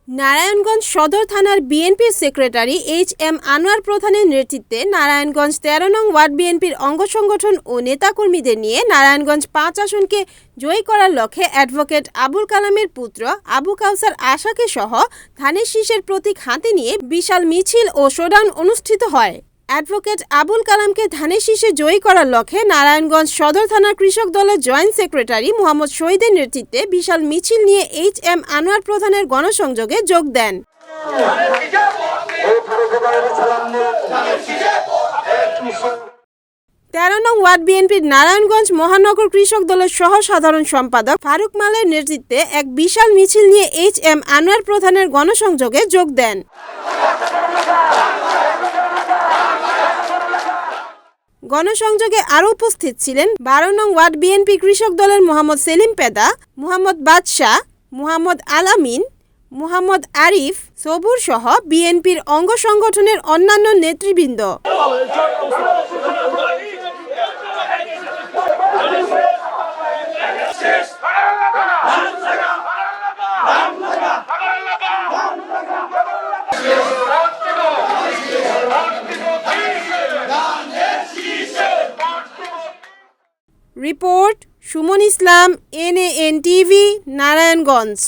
নারায়ণগঞ্জ সদর থানার বিএনপির সেক্রেটারি এইচ.এম. আনোয়ার প্রধানের নেতৃত্বে নারায়ণগঞ্জ ১৩ নং ওয়ার্ড বিএনপির অঙ্গ সংগঠন ও নেতাকর্মীদের নিয়ে নারায়ণগঞ্জ ৫ আসনকে জয়ী করার লক্ষ্যে অ্যাডভোকেট আবুল কালামের পুত্র আবু কাউসার আশাকে সহ ধানের শীষের প্রতীক হাতে নিয়ে বিশাল মিছিল ও শোডাউন অনুষ্ঠিত হয়। অ্যাডভোকেট আবুল কালামকে ধানের শীষে জয়ী করার লক্ষ্যে নারায়ণগঞ্জ সদর থানার কৃষক দলের জয়েন্ট সেক্রেটারি মোহাম্মদ শহীদের নেতৃত্বে বিশাল মিছিল নিয়ে এইচ.এম. আনোয়ার প্রধানের গণসংযোগে যোগ দেন। ১৩ নং ওয়ার্ড বিএনপির নারায়ণগঞ্জ মহানগর কৃষক দলের সহ সাধারণ সম্পাদক ফারুক মালের নেতৃত্বে এক বিশাল মিছিল নিয়ে এইচ.এম. আনোয়ার প্রধানের গণসংযোগে যোগ দেন। গণসংযোগে আরও উপস্থিত ছিলেন ১২ নং ওয়ার্ড বিএনপি কৃষক দলের মোহাম্মদ সেলিম পেদা, মোহাম্মদ বাদশাহ, মোহাম্মদ আলামিন, মোহাম্মদ আরিফ, সবুর সহ বিএনপির অঙ্গ সংগঠনের অন্যান্য নেতৃবৃন্দ। রিপোর্ট সুমন ইসলাম, NAN টিভি, নারায়ণগঞ্জ।